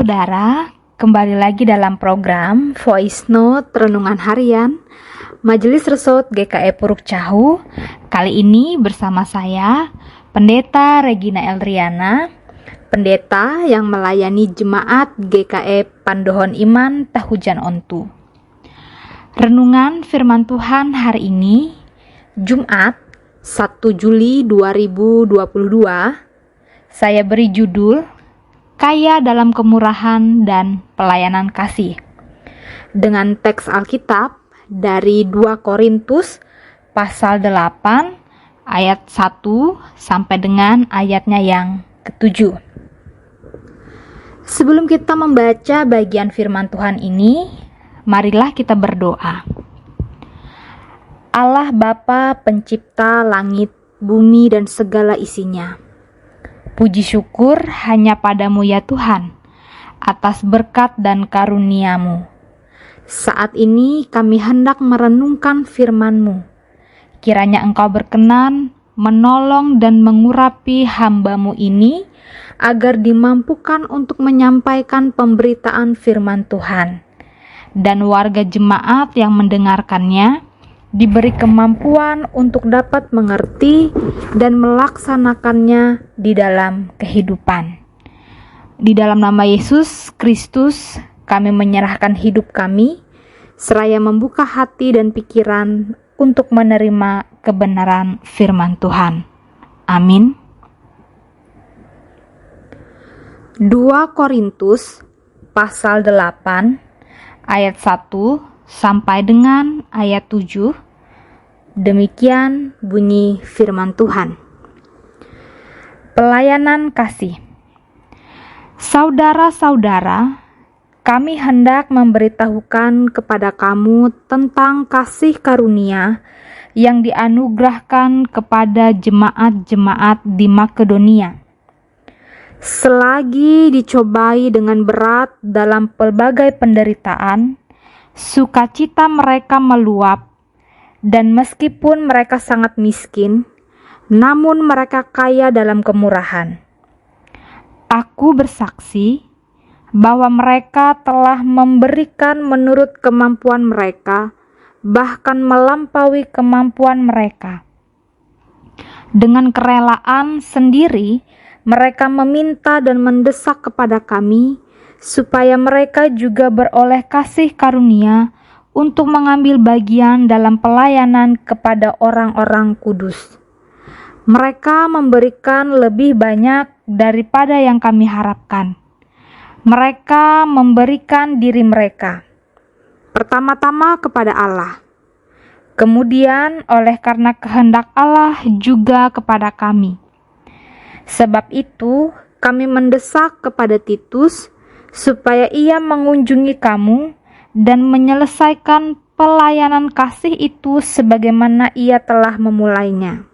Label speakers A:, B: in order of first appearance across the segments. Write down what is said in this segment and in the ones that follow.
A: saudara, kembali lagi dalam program Voice Note Renungan Harian Majelis Resort GKI Puruk Cahu. Kali ini bersama saya, Pendeta Regina Eldriana, pendeta yang melayani jemaat GKI Pandohon Iman Tahujan Ontu. Renungan firman Tuhan hari ini, Jumat 1 Juli 2022, saya beri judul Kaya dalam Kemurahan dan Pelayanan Kasih, dengan teks Alkitab dari 2 Korintus pasal 8 ayat 1 sampai dengan ayatnya yang ke-7. Sebelum kita membaca bagian firman Tuhan ini, marilah kita berdoa. Allah Bapa pencipta langit, bumi dan segala isinya, puji syukur hanya padamu ya Tuhan, atas berkat dan karunia-Mu. Saat ini kami hendak merenungkan firman-Mu. Kiranya Engkau berkenan menolong dan mengurapi hamba-Mu ini, agar dimampukan untuk menyampaikan pemberitaan firman Tuhan. Dan warga jemaat yang mendengarkannya diberi kemampuan untuk dapat mengerti dan melaksanakannya di dalam kehidupan. Di dalam nama Yesus Kristus, kami menyerahkan hidup kami, seraya membuka hati dan pikiran untuk menerima kebenaran firman Tuhan. Amin. 2 Korintus pasal 8 ayat 1 sampai dengan ayat 7. Demikian bunyi firman Tuhan. Pelayanan kasih. Saudara-saudara, kami hendak memberitahukan kepada kamu tentang kasih karunia yang dianugerahkan kepada jemaat-jemaat di Makedonia. Selagi dicobai dengan berat dalam pelbagai penderitaan, sukacita mereka meluap, dan meskipun mereka sangat miskin, namun mereka kaya dalam kemurahan. Aku bersaksi bahwa mereka telah memberikan menurut kemampuan mereka, bahkan melampaui kemampuan mereka. Dengan kerelaan sendiri, mereka meminta dan mendesak kepada kami, supaya mereka juga beroleh kasih karunia untuk mengambil bagian dalam pelayanan kepada orang-orang kudus. Mereka memberikan lebih banyak daripada yang kami harapkan. Mereka memberikan diri mereka, pertama-tama kepada Allah, kemudian oleh karena kehendak Allah juga kepada kami. Sebab itu, kami mendesak kepada Titus, supaya ia mengunjungi kamu dan menyelesaikan pelayanan kasih itu sebagaimana ia telah memulainya.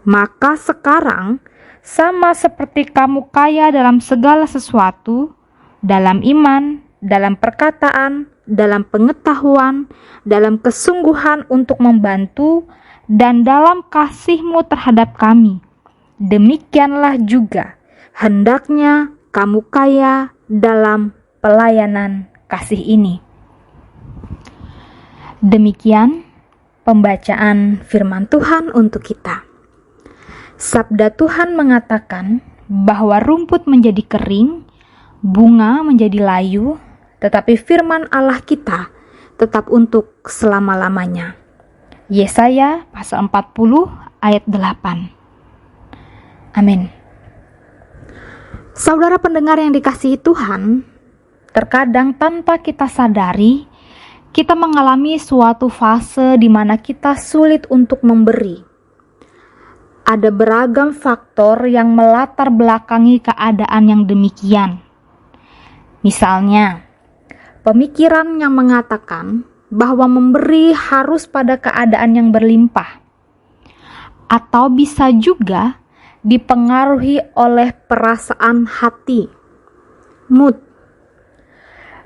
A: Maka sekarang, sama seperti kamu kaya dalam segala sesuatu, dalam iman, dalam perkataan, dalam pengetahuan, dalam kesungguhan untuk membantu, dan dalam kasihmu terhadap kami, demikianlah juga hendaknya kamu kaya dalam pelayanan kasih ini. Demikian pembacaan firman Tuhan untuk kita. Sabda Tuhan mengatakan bahwa rumput menjadi kering, bunga menjadi layu, tetapi firman Allah kita tetap untuk selama-lamanya. Yesaya pasal 40 ayat 8. Amin. Saudara pendengar yang dikasihi Tuhan, terkadang tanpa kita sadari, kita mengalami suatu fase di mana kita sulit untuk memberi. Ada beragam faktor yang melatar belakangi keadaan yang demikian. Misalnya, pemikiran yang mengatakan bahwa memberi harus pada keadaan yang berlimpah. Atau bisa juga dipengaruhi oleh perasaan hati, mood.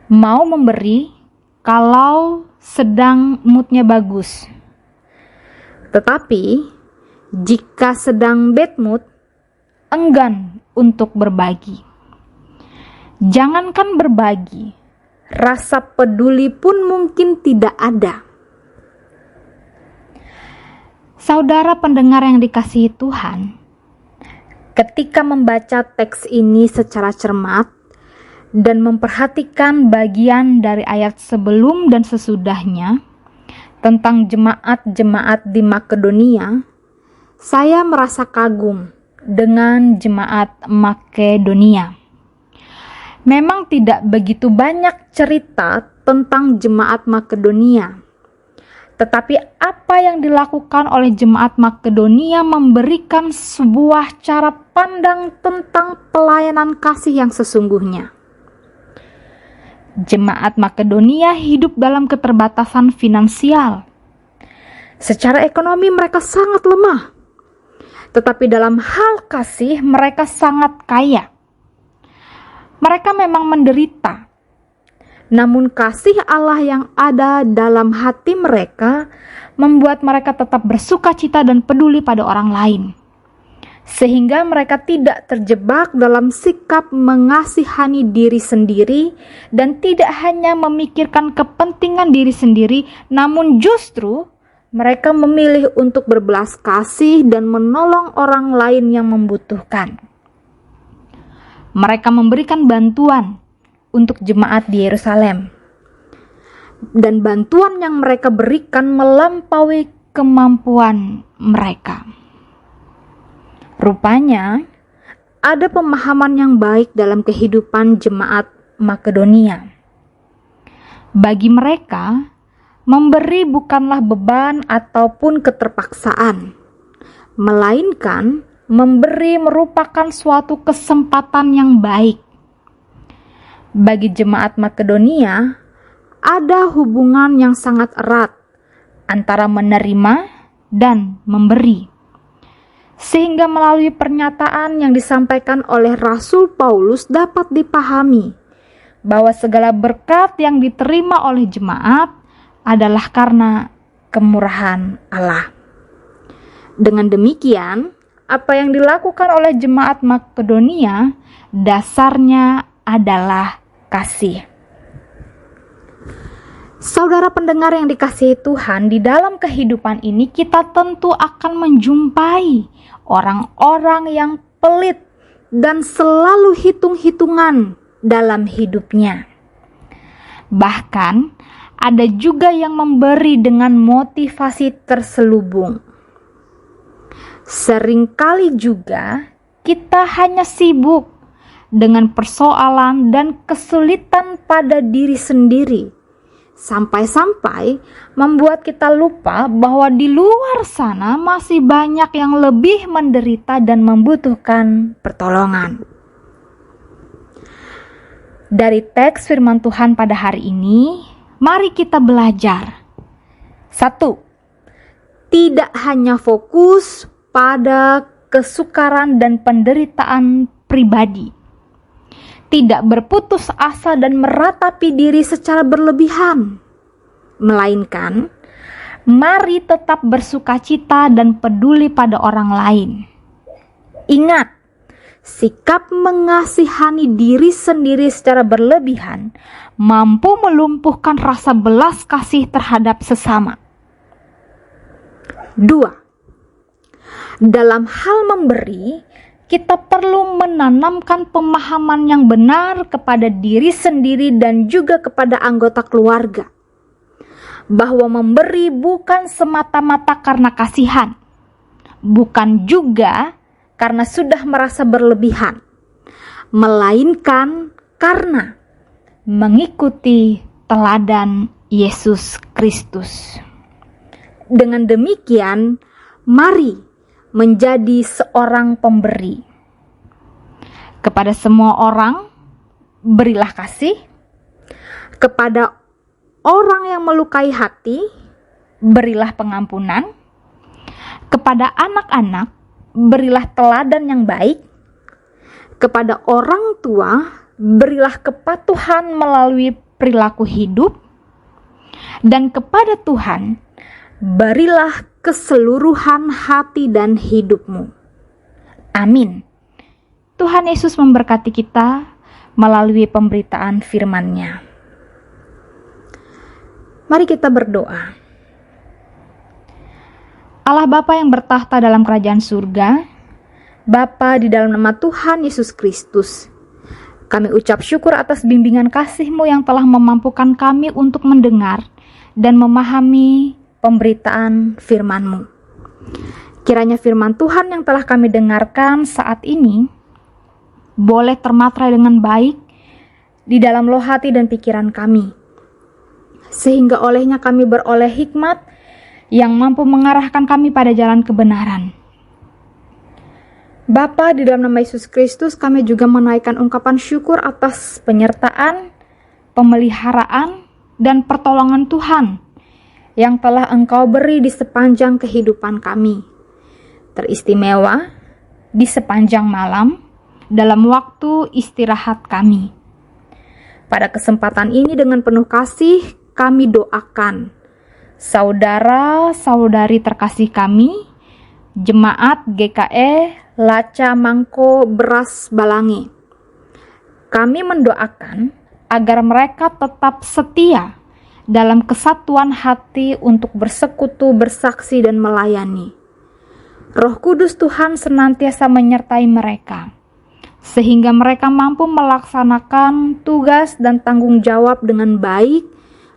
A: Mau memberi kalau sedang moodnya bagus. Tetapi jika sedang bad mood, enggan untuk berbagi. Jangankan berbagi, rasa peduli pun mungkin tidak ada. Saudara pendengar yang dikasihi Tuhan, ketika membaca teks ini secara cermat dan memperhatikan bagian dari ayat sebelum dan sesudahnya tentang jemaat-jemaat di Makedonia, saya merasa kagum dengan jemaat Makedonia. Memang tidak begitu banyak cerita tentang jemaat Makedonia, tetapi apa yang dilakukan oleh jemaat Makedonia memberikan sebuah cara pandang tentang pelayanan kasih yang sesungguhnya. Jemaat Makedonia hidup dalam keterbatasan finansial. Secara ekonomi mereka sangat lemah, tetapi dalam hal kasih mereka sangat kaya. Mereka memang menderita, namun kasih Allah yang ada dalam hati mereka membuat mereka tetap bersuka cita dan peduli pada orang lain, sehingga mereka tidak terjebak dalam sikap mengasihani diri sendiri dan tidak hanya memikirkan kepentingan diri sendiri, namun justru mereka memilih untuk berbelas kasih dan menolong orang lain yang membutuhkan. Mereka memberikan bantuan untuk jemaat di Yerusalem, dan bantuan yang mereka berikan melampaui kemampuan mereka. Rupanya ada pemahaman yang baik dalam kehidupan jemaat Makedonia. Bagi mereka, memberi bukanlah beban ataupun keterpaksaan, melainkan memberi merupakan suatu kesempatan yang baik. Bagi jemaat Makedonia, ada hubungan yang sangat erat antara menerima dan memberi. Sehingga melalui pernyataan yang disampaikan oleh Rasul Paulus dapat dipahami bahwa segala berkat yang diterima oleh jemaat adalah karena kemurahan Allah. Dengan demikian, apa yang dilakukan oleh jemaat Makedonia dasarnya adalah kasih. Saudara pendengar yang dikasihi Tuhan, di dalam kehidupan ini kita tentu akan menjumpai orang-orang yang pelit dan selalu hitung-hitungan dalam hidupnya. Bahkan ada juga yang memberi dengan motivasi terselubung. Seringkali juga kita hanya sibuk dengan persoalan dan kesulitan pada diri sendiri, sampai-sampai membuat kita lupa bahwa di luar sana masih banyak yang lebih menderita dan membutuhkan pertolongan. Dari teks firman Tuhan pada hari ini, mari kita belajar. 1. Tidak hanya fokus pada kesukaran dan penderitaan pribadi. Tidak berputus asa dan meratapi diri secara berlebihan. Melainkan, mari tetap bersukacita dan peduli pada orang lain. Ingat, sikap mengasihani diri sendiri secara berlebihan mampu melumpuhkan rasa belas kasih terhadap sesama. 2. Dalam hal memberi, kita perlu menanamkan pemahaman yang benar kepada diri sendiri dan juga kepada anggota keluarga, bahwa memberi bukan semata-mata karena kasihan, bukan juga karena sudah merasa berlebihan, melainkan karena mengikuti teladan Yesus Kristus. Dengan demikian, mari menjadi seorang pemberi. Kepada semua orang, berilah kasih. Kepada orang yang melukai hati, berilah pengampunan. Kepada anak-anak, berilah teladan yang baik. Kepada orang tua, berilah kepatuhan melalui perilaku hidup. Dan kepada Tuhan, berilah keseluruhan hati dan hidupmu. Amin. Tuhan Yesus memberkati kita, melalui pemberitaan firman-Nya. Mari kita berdoa. Allah Bapa yang bertahta dalam kerajaan surga, Bapa di dalam nama Tuhan Yesus Kristus, kami ucap syukur atas bimbingan kasih-Mu yang telah memampukan kami untuk mendengar dan memahami pemberitaan firman-Mu. Kiranya firman Tuhan yang telah kami dengarkan saat ini boleh termatrai dengan baik di dalam loh hati dan pikiran kami, sehingga olehnya kami beroleh hikmat yang mampu mengarahkan kami pada jalan kebenaran. Bapa, di dalam nama Yesus Kristus, kami juga menaikkan ungkapan syukur atas penyertaan, pemeliharaan, dan pertolongan Tuhan yang telah Engkau beri di sepanjang kehidupan kami. Teristimewa di sepanjang malam dalam waktu istirahat kami. Pada kesempatan ini dengan penuh kasih kami doakan saudara-saudari terkasih kami, Jemaat GKE Laca Mangko Beras Balangi. Kami mendoakan agar mereka tetap setia dalam kesatuan hati untuk bersekutu, bersaksi, dan melayani. Roh Kudus Tuhan senantiasa menyertai mereka, sehingga mereka mampu melaksanakan tugas dan tanggung jawab dengan baik,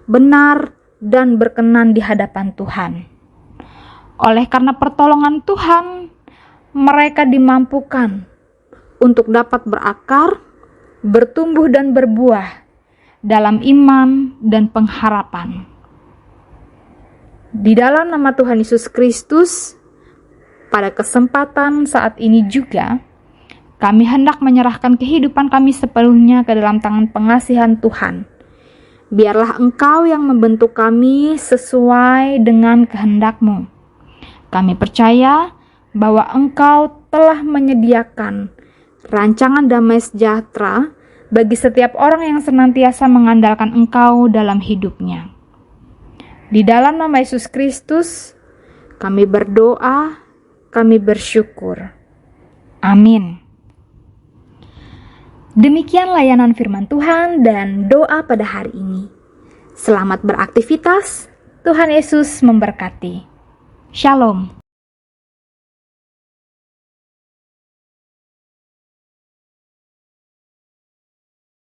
A: benar, dan berkenan di hadapan Tuhan. Oleh karena pertolongan Tuhan, mereka dimampukan untuk dapat berakar, bertumbuh dan berbuah dalam iman dan pengharapan. Di dalam nama Tuhan Yesus Kristus, pada kesempatan saat ini juga, kami hendak menyerahkan kehidupan kami sepenuhnya ke dalam tangan pengasihan Tuhan. Biarlah Engkau yang membentuk kami sesuai dengan kehendak-Mu. Kami percaya bahwa Engkau telah menyediakan rancangan damai sejahtera bagi setiap orang yang senantiasa mengandalkan Engkau dalam hidupnya. Di dalam nama Yesus Kristus, kami berdoa, kami bersyukur. Amin. Demikian layanan firman Tuhan dan doa pada hari ini. Selamat beraktivitas, Tuhan Yesus memberkati. Shalom.